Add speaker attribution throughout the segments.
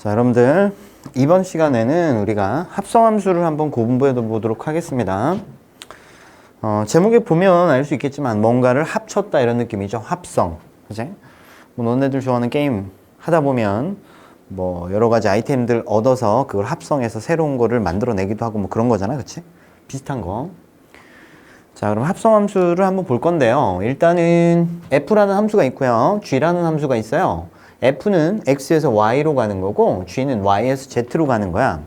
Speaker 1: 자, 여러분들 이번 시간에는 우리가 합성함수를 한번 공부해 보도록 하겠습니다. 제목에 보면 알 수 있겠지만 뭔가를 합쳤다 이런 느낌이죠. 합성. 그치? 뭐 너네들 좋아하는 게임 하다 보면 뭐 여러 가지 아이템들 얻어서 그걸 합성해서 새로운 거를 만들어내기도 하고 뭐 그런 거잖아. 그치? 비슷한 거. 자, 그럼 합성함수를 한번 볼 건데요. 일단은 f라는 함수가 있고요. g라는 함수가 있어요. f는 x에서 y로 가는 거고 g는 y에서 z로 가는 거야.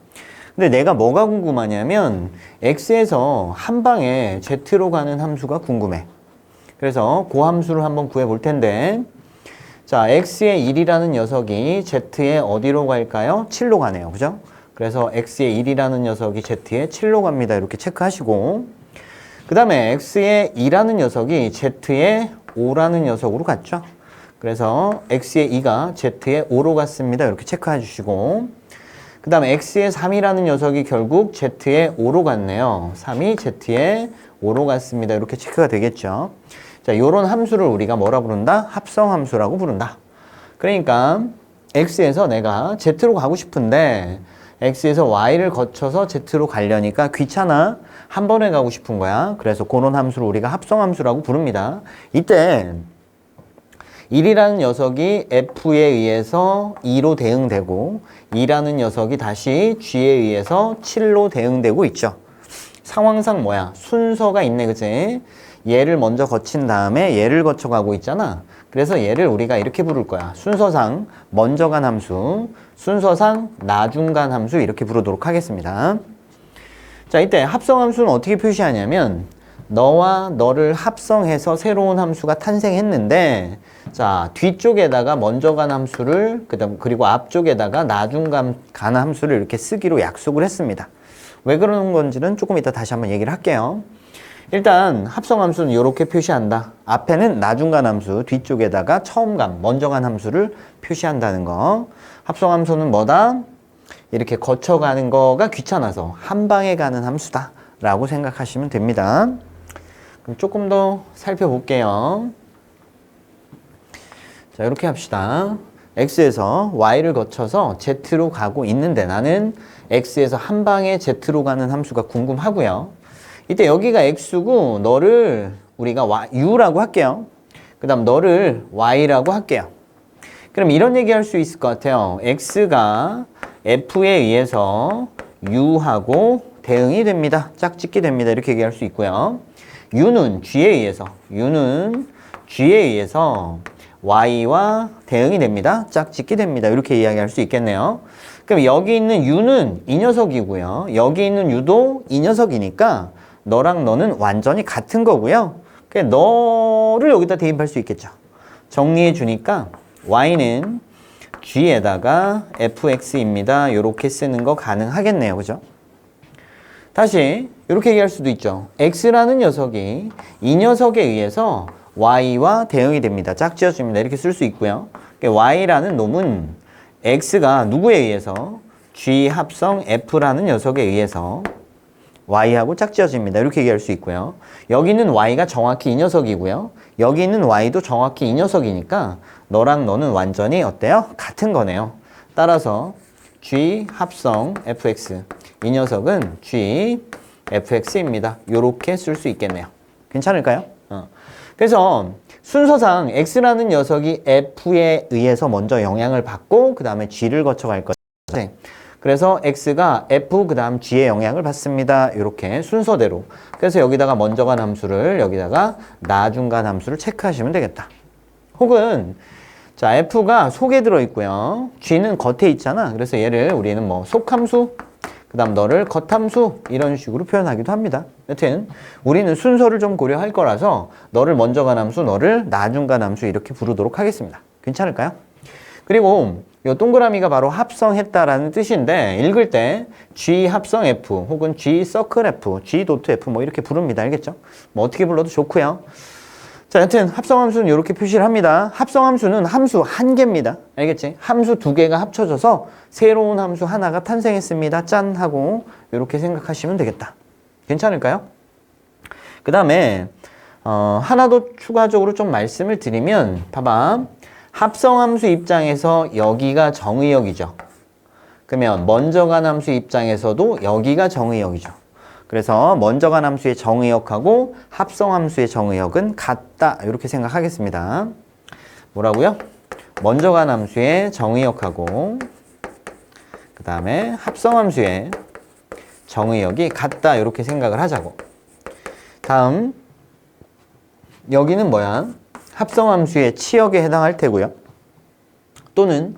Speaker 1: 근데 내가 뭐가 궁금하냐면 x에서 한 방에 z로 가는 함수가 궁금해. 그래서 그 함수를 한번 구해 볼 텐데, 자, x의 1이라는 녀석이 z의 어디로 갈까요? 7로 가네요. 그죠? 그래서 x의 1이라는 녀석이 z의 7로 갑니다. 이렇게 체크하시고, 그 다음에 x의 2라는 녀석이 z의 5라는 녀석으로 갔죠. 그래서 x의 2가 z의 5로 갔습니다. 이렇게 체크해 주시고, 그 다음에 x의 3이라는 녀석이 결국 z의 5로 갔네요. 3이 z의 5로 갔습니다. 이렇게 체크가 되겠죠. 자, 요런 함수를 우리가 뭐라 부른다? 합성함수라고 부른다. 그러니까 x에서 내가 z로 가고 싶은데 x에서 y를 거쳐서 z로 가려니까 귀찮아. 한 번에 가고 싶은 거야. 그래서 그런 함수를 우리가 합성함수라고 부릅니다. 이때 1이라는 녀석이 f에 의해서 2로 대응되고 2라는 녀석이 다시 g에 의해서 7로 대응되고 있죠. 상황상 뭐야? 순서가 있네, 그치? 얘를 먼저 거친 다음에 얘를 거쳐가고 있잖아. 그래서 얘를 우리가 이렇게 부를 거야. 순서상 먼저 간 함수, 순서상 나중 간 함수 이렇게 부르도록 하겠습니다. 자, 이때 합성함수는 어떻게 표시하냐면 너와 너를 합성해서 새로운 함수가 탄생했는데, 자, 뒤쪽에다가 먼저 간 함수를 그리고 앞쪽에다가 나중 간 함수를 이렇게 쓰기로 약속을 했습니다. 왜 그러는 건지는 조금 이따 다시 한번 얘기를 할게요. 일단 합성함수는 이렇게 표시한다. 앞에는 나중 간 함수, 뒤쪽에다가 처음 간, 먼저 간 함수를 표시한다는 거. 합성함수는 뭐다? 이렇게 거쳐가는 거가 귀찮아서 한 방에 가는 함수다 라고 생각하시면 됩니다. 그럼 조금 더 살펴볼게요. 자, 이렇게 합시다. x에서 y를 거쳐서 z로 가고 있는데 나는 x에서 한 방에 z로 가는 함수가 궁금하고요. 이때 여기가 x고 너를 우리가 u라고 할게요. 그 다음 너를 y라고 할게요. 그럼 이런 얘기 할 수 있을 것 같아요. x가 f에 의해서 u하고 대응이 됩니다. 짝짓기 됩니다. 이렇게 얘기할 수 있고요. u는 g에 의해서 y와 대응이 됩니다. 짝짓기 됩니다. 이렇게 이야기할 수 있겠네요. 그럼 여기 있는 u는 이 녀석이고요. 여기 있는 u도 이 녀석이니까 너랑 너는 완전히 같은 거고요. 그냥 너를 여기다 대입할 수 있겠죠. 정리해 주니까 y는 g에다가 fx입니다. 이렇게 쓰는 거 가능하겠네요. 그죠? 다시 이렇게 얘기할 수도 있죠. x라는 녀석이 이 녀석에 의해서 y와 대응이 됩니다. 짝지어줍니다. 이렇게 쓸 수 있고요. y라는 놈은 x가 누구에 의해서? g 합성 f라는 녀석에 의해서 y하고 짝지어집니다. 이렇게 얘기할 수 있고요. 여기 있는 y가 정확히 이 녀석이고요. 여기 있는 y도 정확히 이 녀석이니까 너랑 너는 완전히 어때요? 같은 거네요. 따라서 g 합성 fx, 이 녀석은 g fx입니다. 이렇게 쓸 수 있겠네요. 괜찮을까요? 그래서 순서상 x라는 녀석이 f에 의해서 먼저 영향을 받고 그 다음에 g를 거쳐갈 거죠. 그래서 x가 f 그 다음 g의 영향을 받습니다. 이렇게 순서대로. 그래서 여기다가 먼저 간 함수를 여기다가 나중 간 함수를 체크하시면 되겠다. 혹은 자, f가 속에 들어있고요. g는 겉에 있잖아. 그래서 얘를 우리는 뭐 속함수, 그 다음 너를 겉함수 이런 식으로 표현하기도 합니다. 여튼 우리는 순서를 좀 고려할 거라서 너를 먼저 간 함수, 너를 나중 간 함수 이렇게 부르도록 하겠습니다. 괜찮을까요? 그리고 이 동그라미가 바로 합성했다라는 뜻인데 읽을 때 G 합성 F 혹은 G 서클 F, G 도트 F 뭐 이렇게 부릅니다. 알겠죠? 뭐 어떻게 불러도 좋고요. 자, 여튼 합성함수는 이렇게 표시를 합니다. 합성함수는 함수 한 개입니다. 알겠지? 함수 두 개가 합쳐져서 새로운 함수 하나가 탄생했습니다. 짠 하고 이렇게 생각하시면 되겠다. 괜찮을까요? 그 다음에 하나 더 추가적으로 좀 말씀을 드리면 봐봐. 합성함수 입장에서 여기가 정의역이죠. 그러면 먼저 간 함수 입장에서도 여기가 정의역이죠. 그래서 먼저 간 함수의 정의역하고 합성 함수의 정의역은 같다. 이렇게 생각하겠습니다. 뭐라고요? 먼저 간 함수의 정의역하고 그 다음에 합성 함수의 정의역이 같다. 이렇게 생각을 하자고. 다음 여기는 뭐야? 합성 함수의 치역에 해당할 테고요. 또는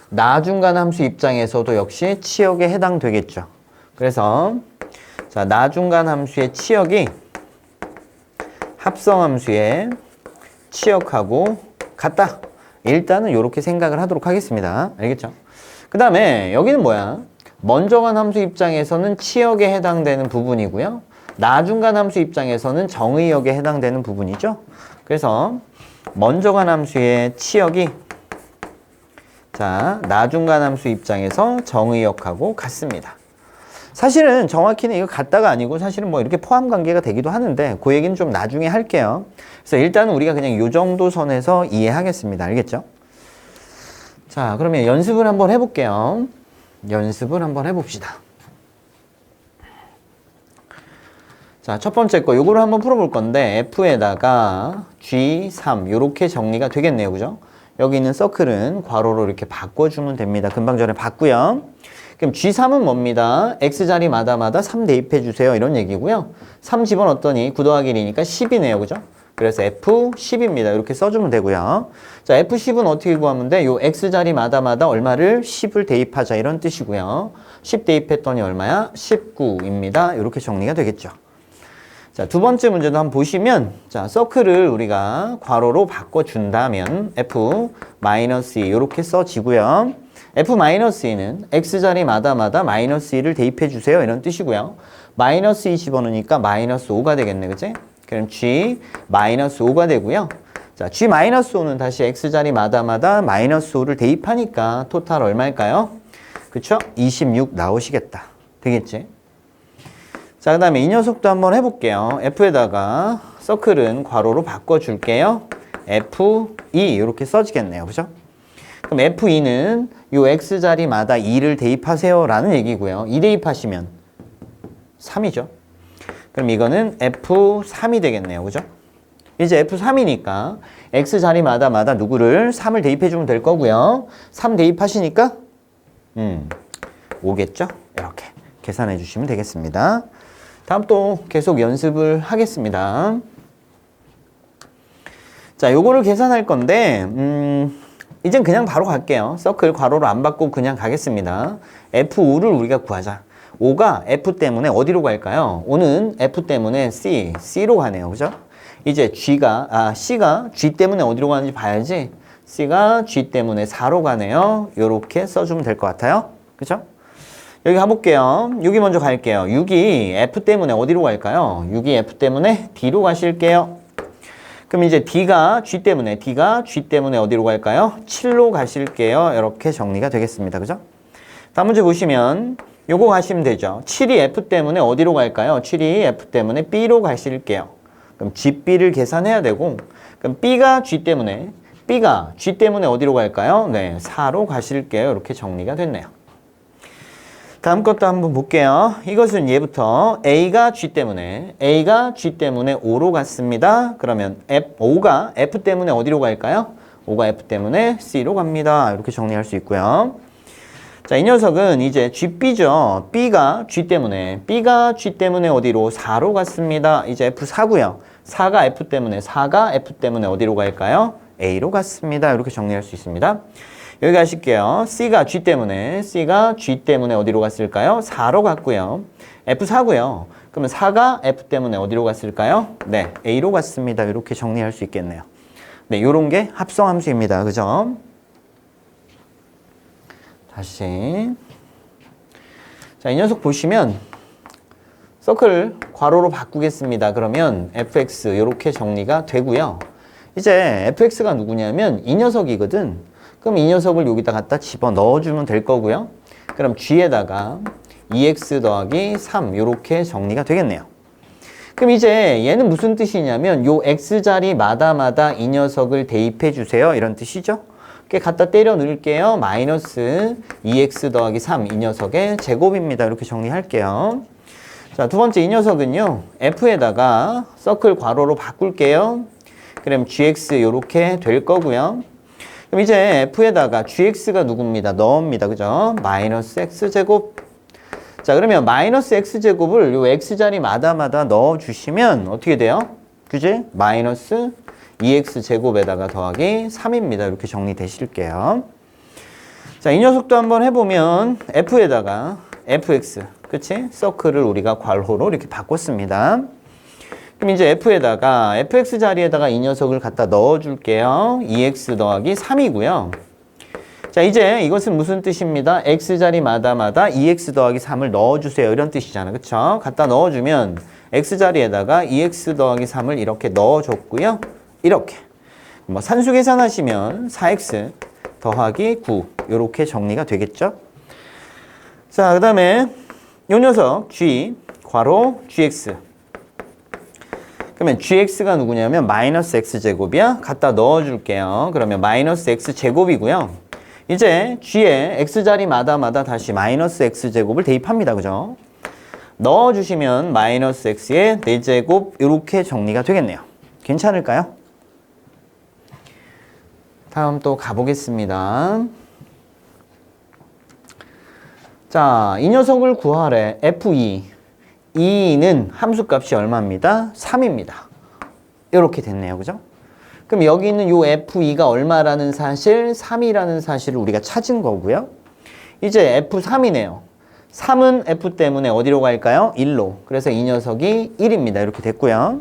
Speaker 1: 나중간 함수 입장에서도 역시 치역에 해당되겠죠. 그래서 자, 나중간 함수의 치역이 합성 함수의 치역하고 같다. 일단은 이렇게 생각을 하도록 하겠습니다. 알겠죠? 그 다음에 여기는 뭐야? 먼저 간 함수 입장에서는 치역에 해당되는 부분이고요. 나중간 함수 입장에서는 정의역에 해당되는 부분이죠. 그래서 먼저 간 함수의 치역이 자, 나중간 함수 입장에서 정의역하고 같습니다. 사실은 정확히는 이거 같다가 아니고 사실은 뭐 이렇게 포함 관계가 되기도 하는데 그 얘기는 좀 나중에 할게요. 그래서 일단은 우리가 그냥 요 정도 선에서 이해하겠습니다. 알겠죠? 자, 그러면 연습을 한번 해볼게요. 연습을 한번 해봅시다. 자, 첫 번째 거 요거를 한번 풀어볼 건데 F에다가 G3 요렇게 정리가 되겠네요. 그죠? 여기 있는 서클은 괄호로 이렇게 바꿔주면 됩니다. 금방 전에 봤고요. 그럼 G3은 뭡니다? X자리마다마다 3 대입해주세요. 이런 얘기고요. 3 집어넣었더니 9 더하기 1이니까 10이네요. 그죠? 그래서 F10입니다. 이렇게 써주면 되고요. 자, F10은 어떻게 구하면 돼? 요 X자리마다마다 얼마를? 10을 대입하자. 이런 뜻이고요. 10 대입했더니 얼마야? 19입니다. 이렇게 정리가 되겠죠. 자, 두 번째 문제도 한번 보시면, 자, 서클을 우리가 괄호로 바꿔준다면 F-2 이렇게 써지고요. F-2는 X자리마다마다 -2를 대입해주세요. 이런 뜻이고요. -2 집어넣으니까 -5가 되겠네. 그치? 그럼 G-5가 되고요. 자, G-5는 다시 X자리마다마다 -5를 대입하니까 토탈 얼마일까요? 그쵸? 26 나오시겠다. 되겠지? 자, 그 다음에 이 녀석도 한번 해볼게요. F에다가 서클은 괄호로 바꿔줄게요. F2 이렇게 써지겠네요. 그죠? 그럼 F2는 요 X자리마다 2를 대입하세요 라는 얘기고요. 2 대입하시면 3이죠. 그럼 이거는 F3이 되겠네요. 그죠? 이제 F3이니까 X자리마다 누구를 3을 대입해주면 될 거고요. 3 대입하시니까 5겠죠? 이렇게 계산해 주시면 되겠습니다. 다음 또 계속 연습을 하겠습니다. 자, 요거를 계산할 건데 이젠 그냥 바로 갈게요. 서클 괄호로 안 받고 그냥 가겠습니다. F5를 우리가 구하자. 5가 F 때문에 어디로 갈까요? 5는 F 때문에 C로 가네요. 그죠? 이제 C가 G 때문에 어디로 가는지 봐야지. C가 G 때문에 4로 가네요. 요렇게 써주면 될 것 같아요. 그죠? 여기 가볼게요. 6이 먼저 갈게요. 6이 F 때문에 어디로 갈까요? 6이 F 때문에 D로 가실게요. 그럼 이제 D가 G 때문에 어디로 갈까요? 7로 가실게요. 이렇게 정리가 되겠습니다. 그죠? 다음 문제 보시면 요거 가시면 되죠. 7이 F 때문에 어디로 갈까요? 7이 F 때문에 B로 가실게요. 그럼 GB를 계산해야 되고, 그럼 B가 G 때문에 어디로 갈까요? 네, 4로 가실게요. 이렇게 정리가 됐네요. 다음 것도 한번 볼게요. 이것은 얘부터 A가 G 때문에 5로 갔습니다. 그러면 5가 F 때문에 어디로 갈까요? 5가 F 때문에 C로 갑니다. 이렇게 정리할 수 있고요. 자, 이 녀석은 이제 GB죠. B가 G 때문에 어디로? 4로 갔습니다. 이제 F4고요. 4가 F 때문에 어디로 갈까요? A로 갔습니다. 이렇게 정리할 수 있습니다. 여기 가실게요. C가 G 때문에 어디로 갔을까요? 4로 갔고요. F4고요. 그러면 4가 F 때문에 어디로 갔을까요? 네, A로 갔습니다. 이렇게 정리할 수 있겠네요. 네, 요런 게 합성함수입니다. 그죠? 다시. 자, 이 녀석 보시면 서클 괄호로 바꾸겠습니다. 그러면 fx 이렇게 정리가 되고요. 이제 fx가 누구냐면 이 녀석이거든. 그럼 이 녀석을 여기다 갖다 집어 넣어주면 될 거고요. 그럼 g에다가 2x 더하기 3 이렇게 정리가 되겠네요. 그럼 이제 얘는 무슨 뜻이냐면 요 x자리마다 이 녀석을 대입해 주세요. 이런 뜻이죠. 이렇게 갖다 때려 넣을게요. 마이너스 2x 더하기 3 이 녀석의 제곱입니다. 이렇게 정리할게요. 자, 두 번째 이 녀석은요. f에다가 서클 괄호로 바꿀게요. 그럼 gx 이렇게 될 거고요. 그럼 이제 f에다가 gx가 누굽니다? 넣습니다. 그죠? 마이너스 x제곱. 자, 그러면 마이너스 x제곱을 요 x자리마다 넣어주시면 어떻게 돼요? 그지? 마이너스 2x제곱에다가 더하기 3입니다. 이렇게 정리되실게요. 자, 이 녀석도 한번 해보면 f에다가 fx, 그치? 서클을 우리가 괄호로 이렇게 바꿨습니다. 그럼 이제 f에다가 fx 자리에다가 이 녀석을 갖다 넣어줄게요. 2x 더하기 3이고요. 자, 이제 이것은 무슨 뜻입니다? x자리마다 2x 더하기 3을 넣어주세요. 이런 뜻이잖아요. 그쵸? 갖다 넣어주면 x자리에다가 2x 더하기 3을 이렇게 넣어줬고요. 이렇게. 뭐 산수 계산하시면 4x 더하기 9 이렇게 정리가 되겠죠? 자, 그 다음에 요 녀석 g 괄호 gx. 그러면 gx가 누구냐면 마이너스 x제곱이야. 갖다 넣어줄게요. 그러면 마이너스 x제곱이고요. 이제 g에 x자리마다 다시 마이너스 x제곱을 대입합니다. 그죠? 넣어주시면 마이너스 x의 4제곱 이렇게 정리가 되겠네요. 괜찮을까요? 다음 또 가보겠습니다. 자, 이 녀석을 구하래. f2. 2는 함수값이 얼마입니다? 3입니다. 이렇게 됐네요. 그죠? 그럼 여기 있는 요 f2가 얼마라는 사실, 3이라는 사실을 우리가 찾은 거고요. 이제 f3이네요. 3은 f 때문에 어디로 갈까요? 1로. 그래서 이 녀석이 1입니다. 이렇게 됐고요.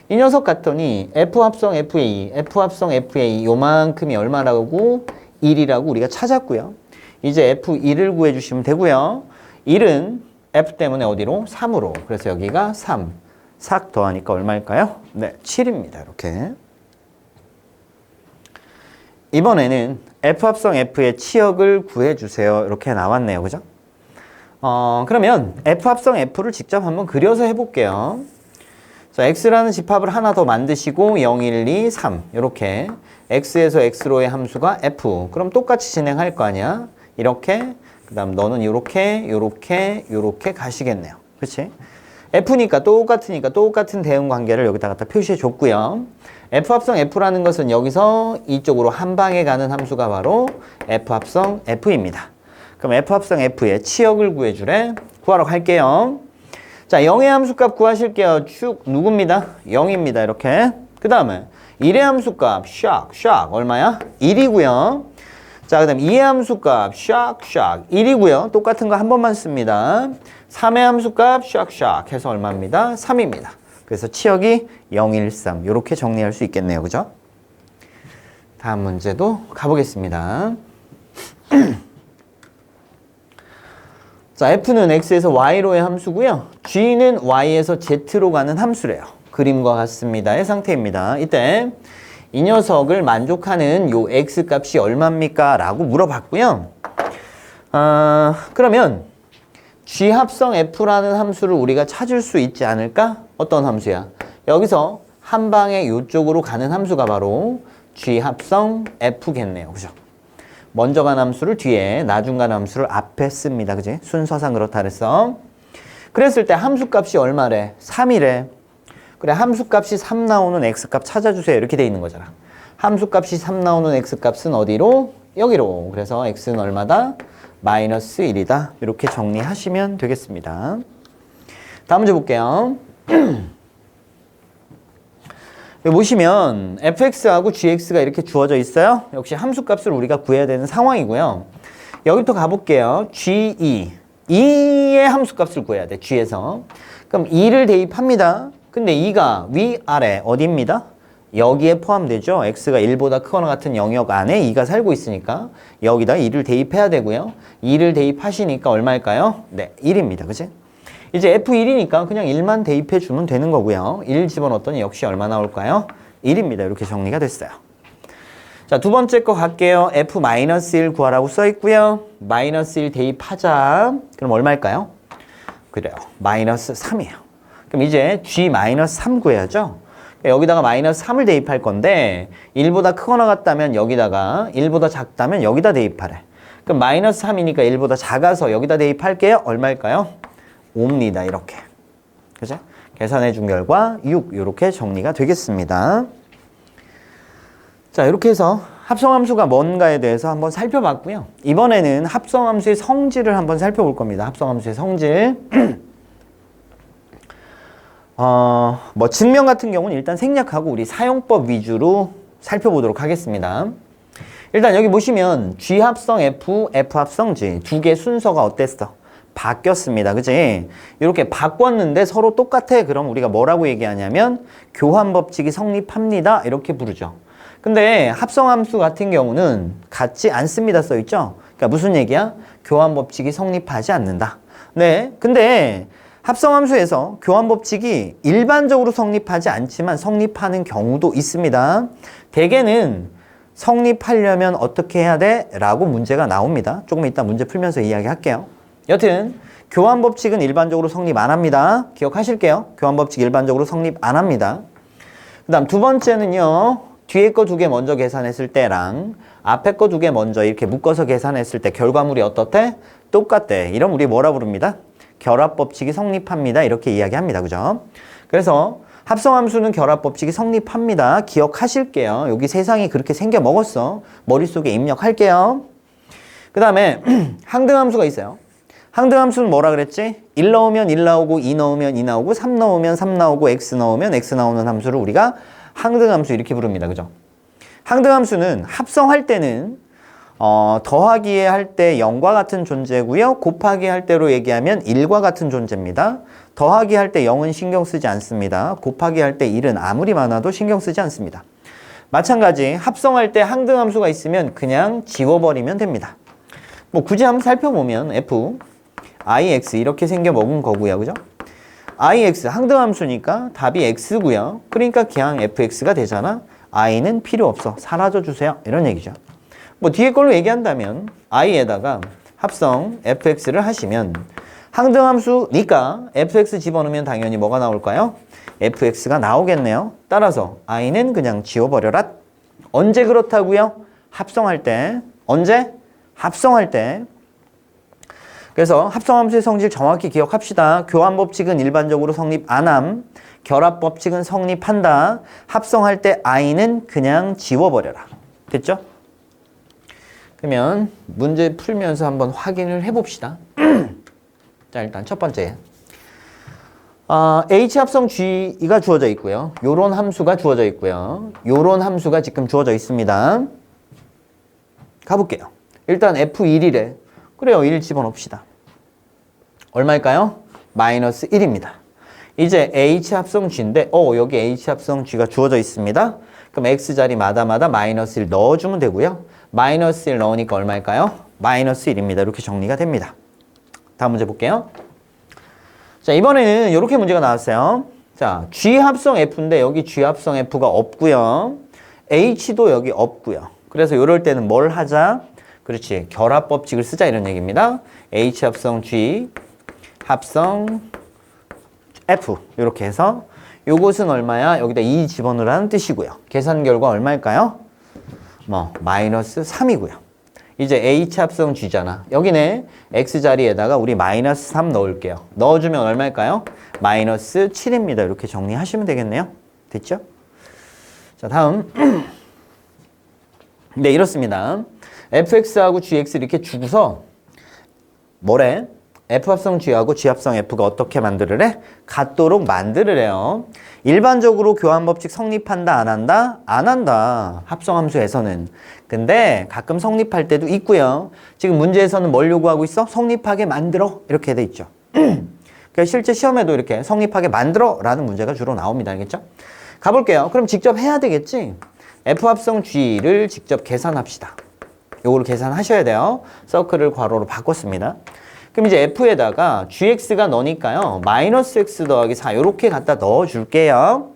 Speaker 1: 이 녀석 같더니 f 합성 fa, f 합성 fa 요만큼이 얼마라고? 1이라고 우리가 찾았고요. 이제 f1을 구해주시면 되고요. 1은 f 때문에 어디로? 3으로. 그래서 여기가 3. 삭 더하니까 얼마일까요? 네, 7입니다. 이렇게. 이번에는 f 합성 f의 치역을 구해주세요. 이렇게 나왔네요. 그죠? 그러면 f 합성 f를 직접 한번 그려서 해볼게요. 자, x라는 집합을 하나 더 만드시고 0, 1, 2, 3 이렇게 x에서 x로의 함수가 f. 그럼 똑같이 진행할 거 아니야? 이렇게. 그 다음 너는 요렇게 가시겠네요. 그치? f니까 똑같으니까 똑같은 대응 관계를 여기다 갖다 표시해 줬고요. f 합성 f라는 것은 여기서 이쪽으로 한 방에 가는 함수가 바로 f 합성 f입니다. 그럼 f 합성 f의 치역을 구해주래. 구하러 갈게요. 자, 0의 함수값 구하실게요. 쭉 누굽니다? 0입니다. 이렇게. 그 다음에 1의 함수값 샥 얼마야? 1이고요. 자, 그 다음 2의 함수값 샥 1이고요. 똑같은 거 한 번만 씁니다. 3의 함수값 샥 해서 얼마입니다? 3입니다. 그래서 치역이 0, 1, 3 이렇게 정리할 수 있겠네요. 그죠? 다음 문제도 가보겠습니다. 자, f는 x에서 y로의 함수고요. g는 y에서 z로 가는 함수래요. 그림과 같습니다의 상태입니다. 이때 이 녀석을 만족하는 요 x값이 얼마입니까? 라고 물어봤고요. 그러면 g 합성 f라는 함수를 우리가 찾을 수 있지 않을까? 어떤 함수야? 여기서 한 방에 요쪽으로 가는 함수가 바로 g 합성 f겠네요. 그죠? 먼저 간 함수를 뒤에, 나중 간 함수를 앞에 씁니다. 그지? 순서상 그렇다 그랬어. 그랬을 때 함수값이 얼마래? 3이래. 그래, 함수값이 3 나오는 x값 찾아주세요. 이렇게 돼 있는 거잖아. 함수값이 3 나오는 x값은 어디로? 여기로. 그래서 x는 얼마다? 마이너스 1이다. 이렇게 정리하시면 되겠습니다. 다음 문제 볼게요. 여기 보시면 fx하고 gx가 이렇게 주어져 있어요. 역시 함수값을 우리가 구해야 되는 상황이고요. 여기부터 가볼게요. g2. 2의 함수값을 구해야 돼. g에서. 그럼 2를 대입합니다. 근데 2가 위아래 어디입니다? 여기에 포함되죠. x가 1보다 크거나 같은 영역 안에 2가 살고 있으니까 여기다 2를 대입해야 되고요. 2를 대입하시니까 얼마일까요? 네, 1입니다. 그치? 이제 f1이니까 그냥 1만 대입해 주면 되는 거고요. 1 집어넣었더니 역시 얼마 나올까요? 1입니다. 이렇게 정리가 됐어요. 자, 두 번째 거 갈게요. f-1 구하라고 써 있고요. 마이너스 1 대입하자. 그럼 얼마일까요? 그래요. 마이너스 3이에요. 그럼 이제 g-3 구해야죠. 여기다가 마이너스 3을 대입할 건데 1보다 크거나 같다면 여기다가 1보다 작다면 여기다 대입하래. 그럼 마이너스 3이니까 1보다 작아서 여기다 대입할게요. 얼마일까요? 5입니다. 이렇게. 그죠? 계산해 준 결과 6 이렇게 정리가 되겠습니다. 자, 이렇게 해서 합성함수가 뭔가에 대해서 한번 살펴봤고요. 이번에는 합성함수의 성질을 한번 살펴볼 겁니다. 합성함수의 성질. 뭐 증명 같은 경우는 일단 생략하고 우리 사용법 위주로 살펴보도록 하겠습니다. 일단 여기 보시면 G 합성 F, F 합성 G 두 개 순서가 어땠어? 바뀌었습니다. 그치? 이렇게 바꿨는데 서로 똑같아. 그럼 우리가 뭐라고 얘기하냐면 교환 법칙이 성립합니다. 이렇게 부르죠. 근데 합성함수 같은 경우는 같지 않습니다. 써있죠? 그러니까 무슨 얘기야? 교환 법칙이 성립하지 않는다. 네. 근데 합성함수에서 교환 법칙이 일반적으로 성립하지 않지만 성립하는 경우도 있습니다. 대개는 성립하려면 어떻게 해야 돼? 라고 문제가 나옵니다. 조금 이따 문제 풀면서 이야기할게요. 여튼 교환 법칙은 일반적으로 성립 안 합니다. 기억하실게요. 교환 법칙 일반적으로 성립 안 합니다. 그 다음 두 번째는요. 뒤에 거 두 개 먼저 계산했을 때랑 앞에 거 두 개 먼저 이렇게 묶어서 계산했을 때 결과물이 어떻대? 똑같대. 이런 우리 뭐라 부릅니다? 결합법칙이 성립합니다. 이렇게 이야기합니다. 그죠? 그래서 합성함수는 결합법칙이 성립합니다. 기억하실게요. 여기 세상이 그렇게 생겨 먹었어. 머릿속에 입력할게요. 그 다음에 항등함수가 있어요. 항등함수는 뭐라 그랬지? 1 넣으면 1 나오고 2 넣으면 2 나오고 3 넣으면 3 나오고 x 넣으면 x 나오는 함수를 우리가 항등함수 이렇게 부릅니다. 그죠? 항등함수는 합성할 때는 더하기에 할 때 0과 같은 존재고요. 곱하기 할 때로 얘기하면 1과 같은 존재입니다. 더하기 할 때 0은 신경 쓰지 않습니다. 곱하기 할 때 1은 아무리 많아도 신경 쓰지 않습니다. 마찬가지 합성할 때 항등함수가 있으면 그냥 지워버리면 됩니다. 뭐 굳이 한번 살펴보면 f, ix 이렇게 생겨 먹은 거고요. 그죠? ix 항등함수니까 답이 x고요. 그러니까 그냥 fx가 되잖아. i는 필요 없어. 사라져 주세요. 이런 얘기죠. 뭐 뒤에 걸로 얘기한다면 i에다가 합성 fx를 하시면 항등함수니까 fx 집어넣으면 당연히 뭐가 나올까요? fx가 나오겠네요. 따라서 i는 그냥 지워버려라. 언제 그렇다고요? 합성할 때. 언제? 합성할 때. 그래서 합성함수의 성질 정확히 기억합시다. 교환법칙은 일반적으로 성립 안함. 결합법칙은 성립한다. 합성할 때 i는 그냥 지워버려라. 됐죠? 그러면 문제 풀면서 한번 확인을 해봅시다. 자, 일단 첫 번째. H합성 G가 주어져 있고요. 요런 함수가 주어져 있고요. 요런 함수가 지금 주어져 있습니다. 가볼게요. 일단 F1이래. 그래요. 1 집어넣읍시다. 얼마일까요? 마이너스 1입니다. 이제 H합성 G인데 여기 H합성 G가 주어져 있습니다. 그럼 X자리마다 마이너스 1 넣어주면 되고요. 마이너스 1 넣으니까 얼마일까요? 마이너스 1입니다. 이렇게 정리가 됩니다. 다음 문제 볼게요. 자, 이번에는 이렇게 문제가 나왔어요. 자, G합성 F인데 여기 G합성 F가 없고요. H도 여기 없고요. 그래서 이럴 때는 뭘 하자? 그렇지. 결합법칙을 쓰자 이런 얘기입니다. H합성 G, 합성 F 이렇게 해서 요것은 얼마야? 여기다 2 집어넣으라는 뜻이고요. 계산 결과 얼마일까요? 마이너스 3이고요. 이제 H합성 G잖아. 여기네. X자리에다가 우리 마이너스 3 넣을게요. 넣어주면 얼마일까요? 마이너스 7입니다. 이렇게 정리하시면 되겠네요. 됐죠? 자, 다음. 네, 이렇습니다. fx하고 gx 이렇게 주고서 뭐래? f합성 g하고 g합성 f가 어떻게 만들으래? 같도록 만들으래요. 일반적으로 교환법칙 성립한다 안 한다? 안 한다. 합성함수에서는. 근데 가끔 성립할 때도 있고요. 지금 문제에서는 뭘 요구하고 있어? 성립하게 만들어. 이렇게 돼 있죠. 그러니까 실제 시험에도 이렇게 성립하게 만들어 라는 문제가 주로 나옵니다. 알겠죠? 가볼게요. 그럼 직접 해야 되겠지? f합성 g를 직접 계산합시다. 요거를 계산하셔야 돼요. 서클을 괄호로 바꿨습니다. 그럼 이제 f에다가 gx가 너니까요. 마이너스 x 더하기 4 요렇게 갖다 넣어줄게요.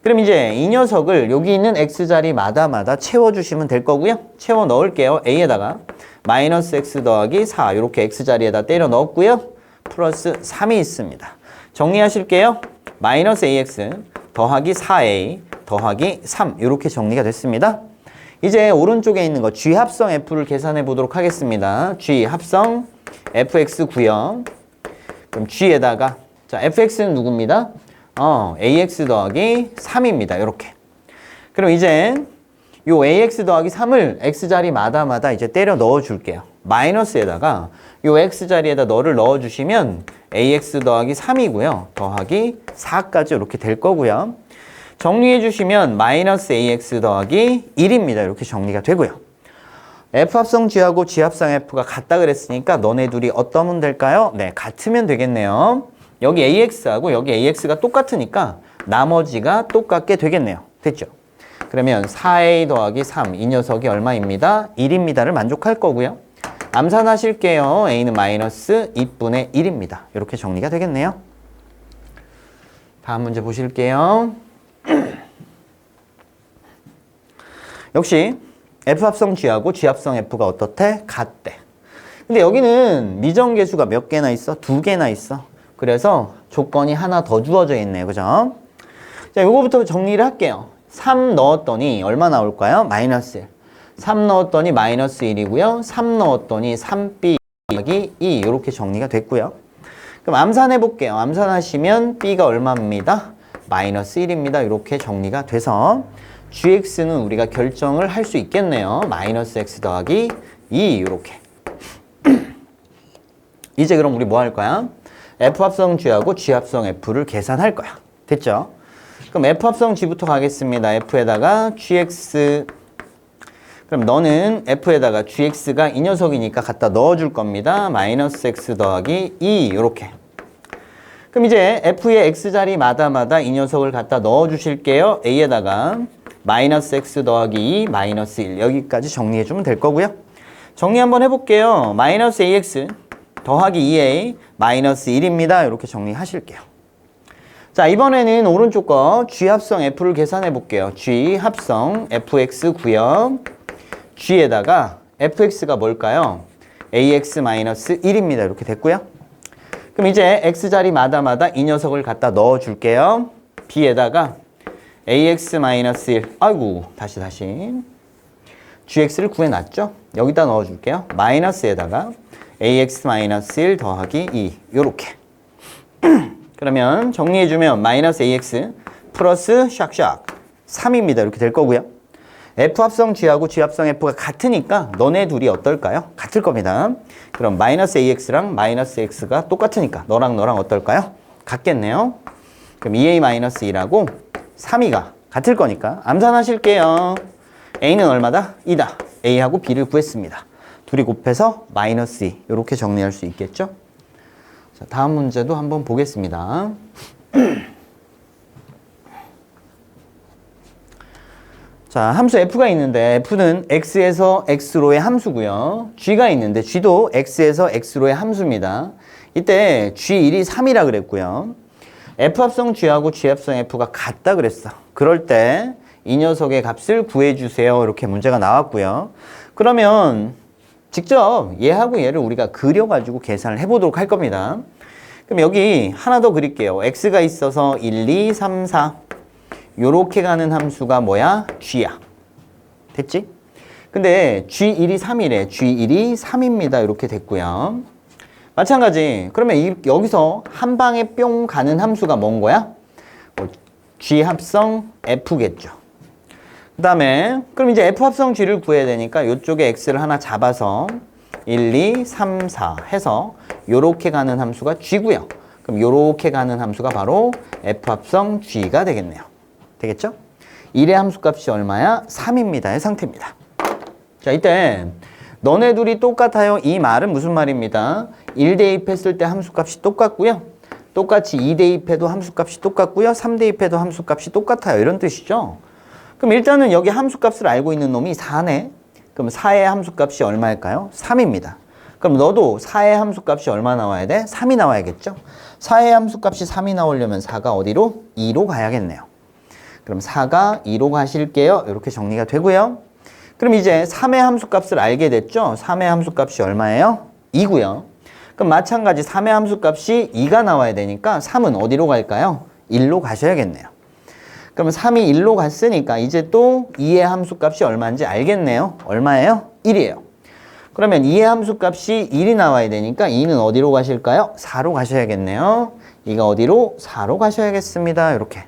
Speaker 1: 그럼 이제 이 녀석을 여기 있는 x자리마다 채워주시면 될 거고요. 채워 넣을게요. a에다가 마이너스 x 더하기 4 요렇게 x자리에다 때려 넣었고요. 플러스 3이 있습니다. 정리하실게요. 마이너스 ax 더하기 4a 더하기 3 이렇게 정리가 됐습니다. 이제 오른쪽에 있는 거 G 합성 F를 계산해 보도록 하겠습니다. G 합성 fx 구형. 그럼 G에다가 자 fx는 누굽니다? ax 더하기 3입니다. 이렇게. 그럼 이제 요 ax 더하기 3을 x자리마다 이제 때려 넣어 줄게요. 마이너스에다가 요 x자리에다 너를 넣어 주시면 ax 더하기 3이고요. 더하기 4까지 이렇게 될 거고요. 정리해 주시면 마이너스 ax 더하기 1입니다. 이렇게 정리가 되고요. F합성 G하고 G합성 F가 같다 그랬으니까 너네 둘이 어떠면 될까요? 네, 같으면 되겠네요. 여기 AX하고 여기 AX가 똑같으니까 나머지가 똑같게 되겠네요. 됐죠? 그러면 4A 더하기 3, 이 녀석이 얼마입니다? 1입니다를 만족할 거고요. 암산하실게요. A는 마이너스 2분의 1입니다. 이렇게 정리가 되겠네요. 다음 문제 보실게요. 역시 F합성 G하고 G합성 F가 어떻대? 같대. 근데 여기는 미정계수가 몇 개나 있어? 2개나 있어. 그래서 조건이 하나 더 주어져 있네요. 그죠? 자, 요거부터 정리를 할게요. 3 넣었더니 얼마 나올까요? 마이너스 1. 3 넣었더니 마이너스 1이고요. 3 넣었더니 3b 더하기 2 이렇게 정리가 됐고요. 그럼 암산해 볼게요. 암산하시면 b가 얼마입니다? 마이너스 1입니다. 이렇게 정리가 돼서 gx는 우리가 결정을 할 수 있겠네요. 마이너스 x 더하기 2 이렇게. 이제 그럼 우리 뭐 할 거야? F합성 G하고 G합성 F를 계산할 거야. 됐죠? 그럼 F합성 G부터 가겠습니다. F에다가 GX. 그럼 너는 F에다가 GX가 이 녀석이니까 갖다 넣어줄 겁니다. 마이너스 X 더하기 2 이렇게. 그럼 이제 F의 X자리마다 이 녀석을 갖다 넣어주실게요. A에다가 마이너스 X 더하기 2 마이너스 1 여기까지 정리해주면 될 거고요. 정리 한번 해볼게요. 마이너스 AX 더하기 2A 마이너스 1입니다. 이렇게 정리하실게요. 자, 이번에는 오른쪽 거 G합성 F를 계산해 볼게요. G합성 FX 구형 G에다가 FX가 뭘까요? AX 마이너스 1입니다. 이렇게 됐고요. 그럼 이제 X자리마다 이 녀석을 갖다 넣어줄게요. B에다가 AX 마이너스 1 아이고 다시 GX를 구해놨죠? 여기다 넣어줄게요. 마이너스에다가 AX 마이너스 1 더하기 2 요렇게. 그러면 정리해주면 마이너스 AX 플러스 샥샥 3입니다. 이렇게 될 거고요. F합성 G하고 G합성 F가 같으니까 너네 둘이 어떨까요? 같을 겁니다. 그럼 마이너스 AX랑 마이너스 X가 똑같으니까 너랑 어떨까요? 같겠네요. 그럼 2A 마이너스 2라고 3이가 같을 거니까 암산하실게요. A는 얼마다? 2다. A하고 B를 구했습니다. 둘이 곱해서 마이너스 2 이렇게 정리할 수 있겠죠? 자, 다음 문제도 한번 보겠습니다. 자, 함수 f가 있는데 f는 x에서 x로의 함수고요. g가 있는데 g도 x에서 x로의 함수입니다. 이때 g1이 3이라 그랬고요. f합성 g하고 g합성 f가 같다 그랬어. 그럴 때 이 녀석의 값을 구해주세요. 이렇게 문제가 나왔고요. 그러면 직접 얘하고 얘를 우리가 그려가지고 계산을 해보도록 할 겁니다. 그럼 여기 하나 더 그릴게요. x가 있어서 1, 2, 3, 4 요렇게 가는 함수가 뭐야? g야. 됐지? 근데 g1이 3이래. g1이 3입니다. 이렇게 됐고요. 마찬가지. 그러면 여기서 한 방에 뿅 가는 함수가 뭔 거야? g 합성 f겠죠. 그 다음에 그럼 이제 f 합성 g를 구해야 되니까 이쪽에 x를 하나 잡아서 1, 2, 3, 4 해서 요렇게 가는 함수가 g고요. 그럼 요렇게 가는 함수가 바로 f 합성 g가 되겠네요. 되겠죠? 1의 함수값이 얼마야? 3입니다의 상태입니다. 자, 이때 너네 둘이 똑같아요. 이 말은 무슨 말입니다? 1 대입했을 때 함수값이 똑같고요. 똑같이 2 대입해도 함수값이 똑같고요. 3 대입해도 함수값이 똑같아요. 이런 뜻이죠. 그럼 일단은 여기 함수값을 알고 있는 놈이 4네. 그럼 4의 함수값이 얼마일까요? 3입니다. 그럼 너도 4의 함수값이 얼마 나와야 돼? 3이 나와야겠죠? 4의 함수값이 3이 나오려면 4가 어디로? 2로 가야겠네요. 그럼 4가 2로 가실게요. 이렇게 정리가 되고요. 그럼 이제 3의 함수값을 알게 됐죠? 3의 함수값이 얼마예요? 2고요. 그럼 마찬가지 3의 함수값이 2가 나와야 되니까 3은 어디로 갈까요? 1로 가셔야겠네요. 그러면 3이 1로 갔으니까 이제 또 2의 함수값이 얼마인지 알겠네요. 얼마예요? 1이에요. 그러면 2의 함수값이 1이 나와야 되니까 2는 어디로 가실까요? 4로 가셔야겠네요. 2가 어디로? 4로 가셔야겠습니다. 이렇게.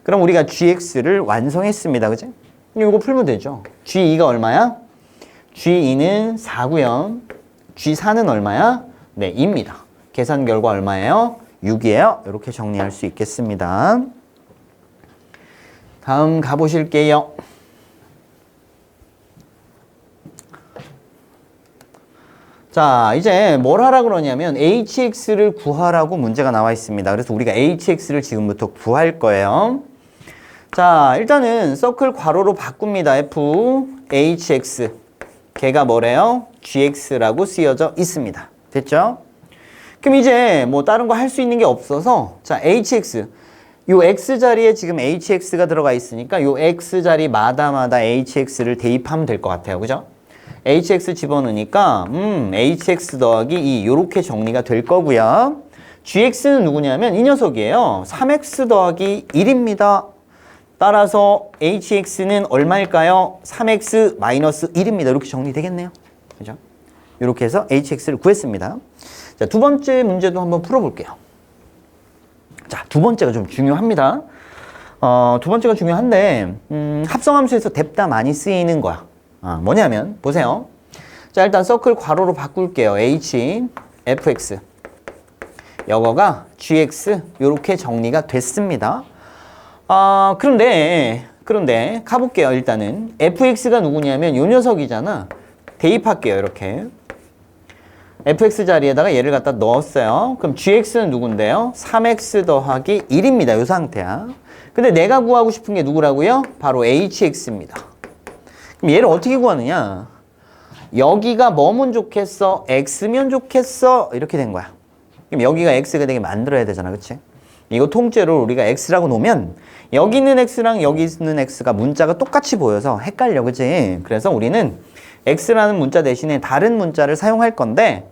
Speaker 1: 그럼 우리가 gx를 완성했습니다. 그치? 이거 풀면 되죠. g2가 얼마야? g2는 4고요. g4는 얼마야? 네, 2입니다. 계산 결과 얼마예요? 6이에요. 이렇게 정리할 수 있겠습니다. 다음 가보실게요. 자, 이제 뭘 하라 그러냐면 hx를 구하라고 문제가 나와 있습니다. 그래서 우리가 hx를 지금부터 구할 거예요. 자, 일단은 서클 괄호로 바꿉니다. f hx. 걔가 뭐래요? gx라고 쓰여져 있습니다. 됐죠? 그럼 이제 뭐 다른 거 할 수 있는 게 없어서 자, hx. 요 x 자리에 지금 hx가 들어가 있으니까 요 x 자리마다 hx를 대입하면 될 것 같아요. 그죠? hx 집어넣으니까 hx 더하기 2 요렇게 정리가 될 거고요. gx는 누구냐면 이 녀석이에요. 3x 더하기 1입니다. 따라서 hx는 얼마일까요? 3x 마이너스 1입니다. 이렇게 정리되겠네요. 그죠? 이렇게 해서 hx를 구했습니다. 자, 두 번째 문제도 한번 풀어볼게요. 자, 두 번째가 좀 중요합니다. 두 번째가 중요한데 합성함수에서 뎁다 많이 쓰이는 거야. 뭐냐면 보세요. 자, 일단 서클 괄호로 바꿀게요. h, fx 이거가 gx 이렇게 정리가 됐습니다. 그런데 가볼게요. 일단은 fx가 누구냐면 요 녀석이잖아. 대입할게요. 이렇게 fx 자리에다가 얘를 갖다 넣었어요. 그럼 gx는 누군데요? 3x 더하기 1입니다. 요 상태야. 근데 내가 구하고 싶은 게 누구라고요? 바로 hx입니다. 그럼 얘를 어떻게 구하느냐? 여기가 뭐면 좋겠어? x면 좋겠어? 이렇게 된 거야. 그럼 여기가 x가 되게 만들어야 되잖아. 그치? 이거 통째로 우리가 x라고 놓으면 여기 있는 x랑 여기 있는 x가 문자가 똑같이 보여서 헷갈려. 그치? 그래서 우리는 x라는 문자 대신에 다른 문자를 사용할 건데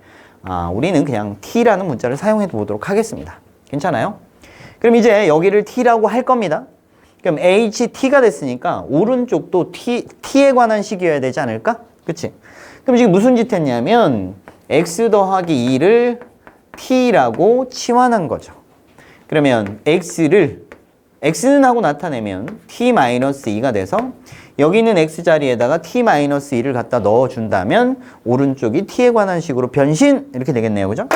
Speaker 1: 우리는 그냥 t라는 문자를 사용해 보도록 하겠습니다. 괜찮아요? 그럼 이제 여기를 t라고 할 겁니다. 그럼 ht가 됐으니까 오른쪽도 t에 관한 식이어야 되지 않을까? 그치? 그럼 지금 무슨 짓 했냐면 x 더하기 2를 t라고 치환한 거죠. 그러면 x는 하고 나타내면 t-2가 돼서 여기 있는 x 자리에다가 t-2를 갖다 넣어준다면 오른쪽이 t에 관한 식으로 변신 이렇게 되겠네요. 그죠?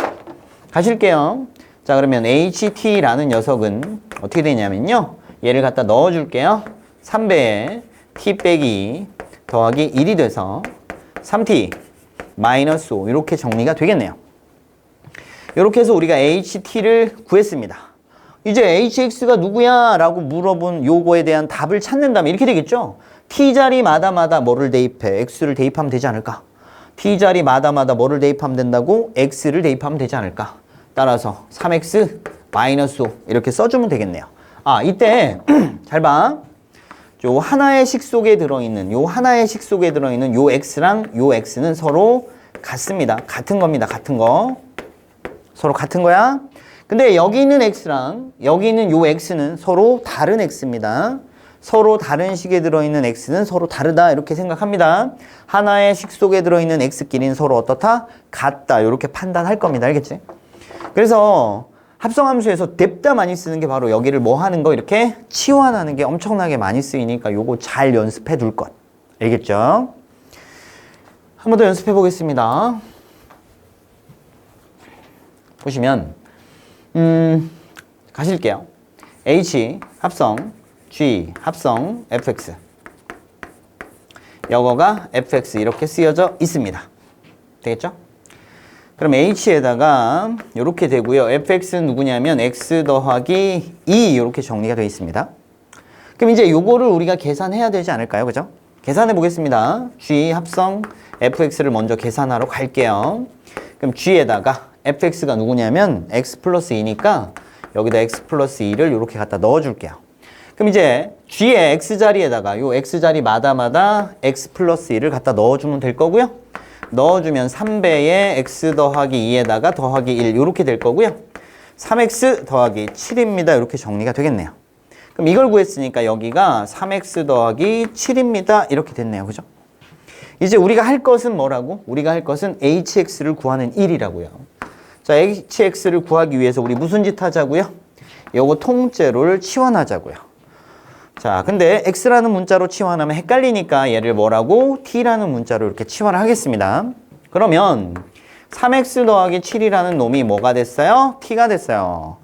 Speaker 1: 가실게요. 자, 그러면 ht라는 녀석은 어떻게 되냐면요. 얘를 갖다 넣어줄게요. 3배에 t 빼기 더하기 1이 돼서 3t 마이너스 5 이렇게 정리가 되겠네요. 이렇게 해서 우리가 ht를 구했습니다. 이제 hx가 누구야? 라고 물어본 요거에 대한 답을 찾는다면 이렇게 되겠죠? t자리마다 뭐를 대입해? x를 대입하면 되지 않을까? t자리마다 뭐를 대입하면 된다고? x를 대입하면 되지 않을까? 따라서 3x 마이너스 5 이렇게 써주면 되겠네요. 이때 잘 봐. 요 하나의 식 속에 들어있는 요 x랑 요 x는 서로 같습니다. 같은 겁니다. 같은 거. 서로 같은 거야. 근데 여기 있는 x랑 여기 있는 요 x는 서로 다른 x입니다. 서로 다른 식에 들어있는 x는 서로 다르다 이렇게 생각합니다. 하나의 식 속에 들어있는 x끼리는 서로 어떻다? 같다 이렇게 판단할 겁니다. 알겠지? 그래서 합성함수에서 뎁다 많이 쓰는 게 바로 여기를 뭐 하는 거 이렇게 치환하는 게 엄청나게 많이 쓰이니까 요거 잘 연습해 둘 것. 알겠죠? 한 번 더 연습해 보겠습니다. 보시면 가실게요. h 합성 g 합성 fx 이거가 fx 이렇게 쓰여져 있습니다. 되겠죠? 그럼 h에다가 이렇게 되고요. fx는 누구냐면 x 더하기 2 이렇게 정리가 되어 있습니다. 그럼 이제 요거를 우리가 계산해야 되지 않을까요? 그죠? 계산해 보겠습니다. g 합성 fx를 먼저 계산하러 갈게요. 그럼 g에다가 fx가 누구냐면 x 플러스 2니까 여기다 x 플러스 2를 이렇게 갖다 넣어줄게요. 그럼 이제 g의 x자리에다가 요 x자리마다 x 플러스 2를 갖다 넣어주면 될 거고요. 넣어주면 3배의 x 더하기 2에다가 더하기 1 이렇게 될 거고요. 3x 더하기 7입니다. 이렇게 정리가 되겠네요. 그럼 이걸 구했으니까 여기가 3x 더하기 7입니다. 이렇게 됐네요. 그죠? 이제 우리가 할 것은 뭐라고? 우리가 할 것은 hx를 구하는 일이라고요. 자, hx를 구하기 위해서 우리 무슨 짓 하자고요? 요거 통째로를 치환하자고요. 자, 근데 x라는 문자로 치환하면 헷갈리니까 얘를 뭐라고? t라는 문자로 이렇게 치환을 하겠습니다. 그러면 3x 더하기 7이라는 놈이 뭐가 됐어요? t가 됐어요.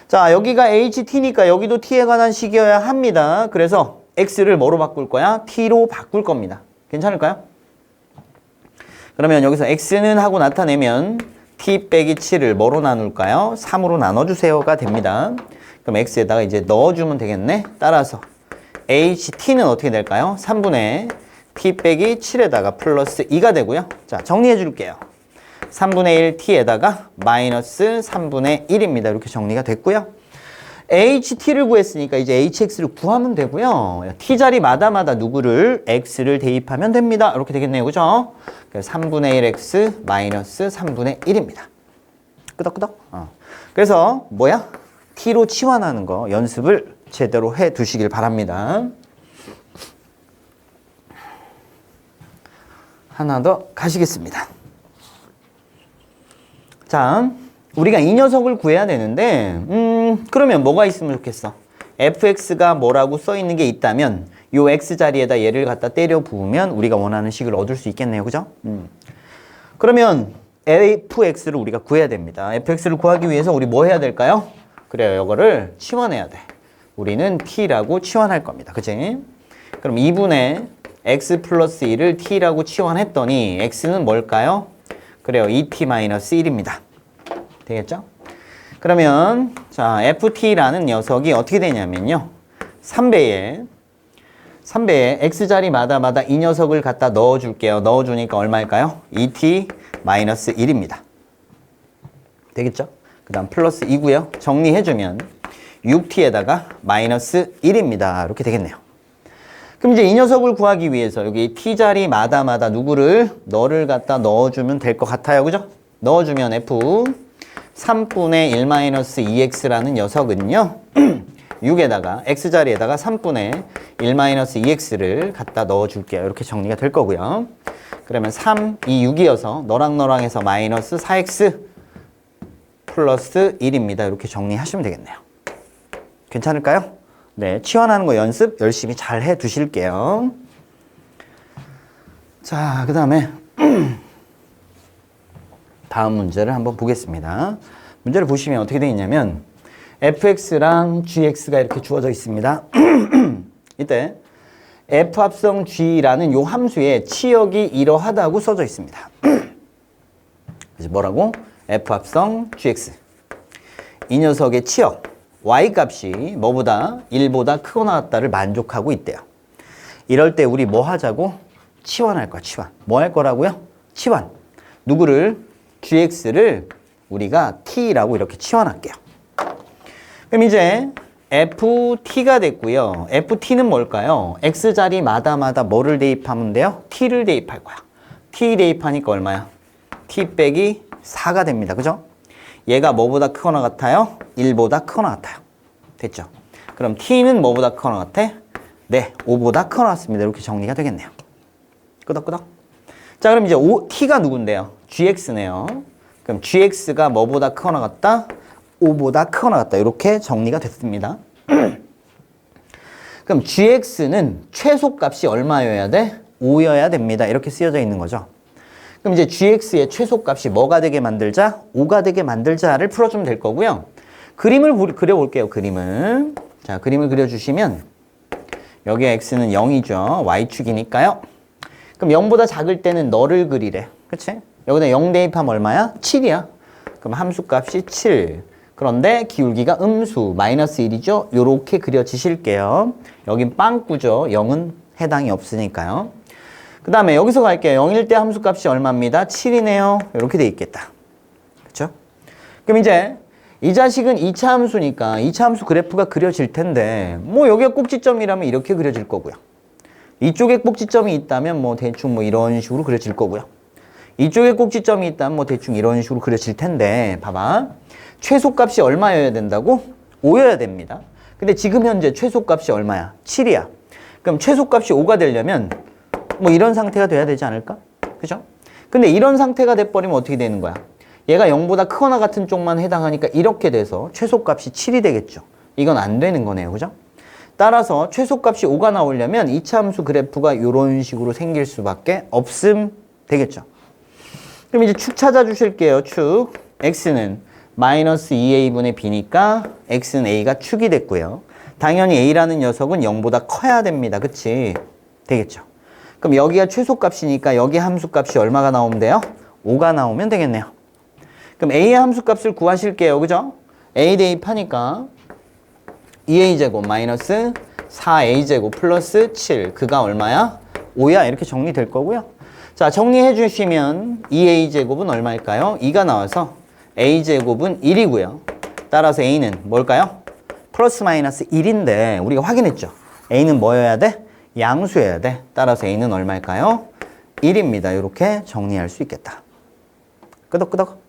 Speaker 1: 자, 여기가 ht니까 여기도 t에 관한 식이어야 합니다. 그래서 x를 뭐로 바꿀 거야? t로 바꿀 겁니다. 괜찮을까요? 그러면 여기서 x는 하고 나타내면 t 빼기 7을 뭐로 나눌까요? 3으로 나눠주세요가 됩니다. 그럼 x에다가 이제 넣어주면 되겠네. 따라서 ht는 어떻게 될까요? 3분의 t 빼기 7에다가 플러스 2가 되고요. 자, 정리해 줄게요. 3분의 1 t에다가 마이너스 3분의 1입니다. 이렇게 정리가 됐고요. ht를 구했으니까 이제 hx를 구하면 되고요. t자리마다 누구를 x를 대입하면 됩니다. 이렇게 되겠네요. 그죠? 3분의 1x 마이너스 3분의 1입니다. 끄덕끄덕. 그래서 뭐야? t로 치환하는 거 연습을 제대로 해 두시길 바랍니다. 하나 더 가시겠습니다. 자, 우리가 이 녀석을 구해야 되는데 그러면 뭐가 있으면 좋겠어? fx가 뭐라고 써있는 게 있다면 요 x자리에다 얘를 갖다 때려 부으면 우리가 원하는 식을 얻을 수 있겠네요. 그죠? 그러면 fx를 우리가 구해야 됩니다. fx를 구하기 위해서 우리 뭐 해야 될까요? 그래요. 이거를 치환해야 돼. 우리는 t라고 치환할 겁니다. 그치? 그럼 2분의 x 플러스 1을 t라고 치환했더니 x는 뭘까요? 그래요. 2t-1입니다. 되겠죠? 그러면 자 ft라는 녀석이 어떻게 되냐면요. 3배에 x자리마다 이 녀석을 갖다 넣어줄게요. 넣어주니까 얼마일까요? 2t-1입니다. 되겠죠? 그 다음 플러스 2고요. 정리해주면 6t에다가 마이너스 1입니다. 이렇게 되겠네요. 그럼 이제 이 녀석을 구하기 위해서 여기 t자리마다 누구를 너를 갖다 넣어주면 될 것 같아요. 그죠? 넣어주면 f 3분의 1-2x라는 녀석은요. 6에다가 x자리에다가 3분의 1-2x를 갖다 넣어줄게요. 이렇게 정리가 될 거고요. 그러면 3, 2, 6이어서 너랑 해서 마이너스 4x 플러스 1입니다. 이렇게 정리하시면 되겠네요. 괜찮을까요? 네, 치환하는 거 연습 열심히 잘 해 두실게요. 자, 그 다음에 다음 문제를 한번 보겠습니다. 문제를 보시면 어떻게 되어 있냐면 fx랑 gx가 이렇게 주어져 있습니다. 이때 f 합성 g라는 요 함수의 치역이 이러하다고 써져 있습니다. 그래서 뭐라고? f 합성 gx 이 녀석의 치역 y 값이 뭐보다 1보다 크거나 같다를 만족하고 있대요. 이럴 때 우리 뭐 하자고? 치환할 거야. 치환. 뭐 할 거라고요? 치환. 누구를? gx를 우리가 t라고 이렇게 치환할게요. 그럼 이제 ft가 됐고요. ft는 뭘까요? x자리마다 뭐를 대입하면 돼요? t를 대입할 거야. t 대입하니까 얼마야? t 빼기 4가 됩니다. 그죠? 얘가 뭐보다 크거나 같아요? 1보다 크거나 같아요. 됐죠? 그럼 t는 뭐보다 크거나 같아? 네, 5보다 크거나 같습니다. 이렇게 정리가 되겠네요. 끄덕끄덕. 자, 그럼 이제 t가 누군데요? gx네요. 그럼 gx가 뭐보다 크거나 같다? 5보다 크거나 같다. 이렇게 정리가 됐습니다. 그럼 gx는 최소값이 얼마여야 돼? 5여야 됩니다. 이렇게 쓰여져 있는 거죠. 그럼 이제 gx의 최소값이 뭐가 되게 만들자? 5가 되게 만들자를 풀어주면 될 거고요. 그림을 그려볼게요. 그림을. 자, 그림을 그려주시면 여기 x는 0이죠. y축이니까요. 그럼 0보다 작을 때는 너를 그리래. 그치? 여기다 0 대입하면 얼마야? 7이야. 그럼 함수값이 7. 그런데 기울기가 음수 마이너스 1이죠. 요렇게 그려지실게요. 여긴 빵꾸죠. 0은 해당이 없으니까요. 그 다음에 여기서 갈게요. 0일 때 함수값이 얼마입니다? 7이네요. 이렇게 돼 있겠다. 그렇죠? 그럼 이제 이 자식은 2차 함수니까 2차 함수 그래프가 그려질 텐데 뭐 여기가 꼭지점이라면 이렇게 그려질 거고요. 이쪽에 꼭지점이 있다면 뭐 대충 뭐 이런 식으로 그려질 거고요. 이쪽에 꼭지점이 있다면 뭐 대충 이런 식으로 그려질 텐데 봐봐. 최소값이 얼마여야 된다고? 5여야 됩니다. 근데 지금 현재 최소값이 얼마야? 7이야. 그럼 최소값이 5가 되려면 뭐 이런 상태가 돼야 되지 않을까? 그죠? 근데 이런 상태가 돼버리면 어떻게 되는 거야? 얘가 0보다 크거나 같은 쪽만 해당하니까 이렇게 돼서 최소값이 7이 되겠죠. 이건 안 되는 거네요. 그죠? 따라서 최소값이 5가 나오려면 이차함수 그래프가 이런 식으로 생길 수밖에 없음 되겠죠. 그럼 이제 축 찾아주실게요. 축. x는 마이너스 2a분의 b니까 x는 a가 축이 됐고요. 당연히 a라는 녀석은 0보다 커야 됩니다. 그치? 되겠죠. 그럼 여기가 최소값이니까 여기 함수값이 얼마가 나오면 돼요? 5가 나오면 되겠네요. 그럼 a의 함수값을 구하실게요. 그죠? a 대입하니까 2a제곱 마이너스 4a제곱 플러스 7 그가 얼마야? 5야 이렇게 정리될 거고요. 자 정리해 주시면 2a제곱은 얼마일까요? 2가 나와서 a제곱은 1이고요. 따라서 a는 뭘까요? 플러스 마이너스 1인데 우리가 확인했죠. a는 뭐여야 돼? 양수여야 돼. 따라서 a는 얼마일까요? 1입니다. 이렇게 정리할 수 있겠다. 끄덕끄덕.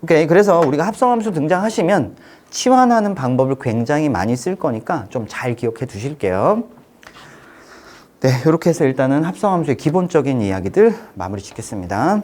Speaker 1: 오케이. 그래서 우리가 합성함수 등장하시면 치환하는 방법을 굉장히 많이 쓸 거니까 좀 잘 기억해 두실게요. 네, 이렇게 해서 일단은 합성함수의 기본적인 이야기들 마무리 짓겠습니다.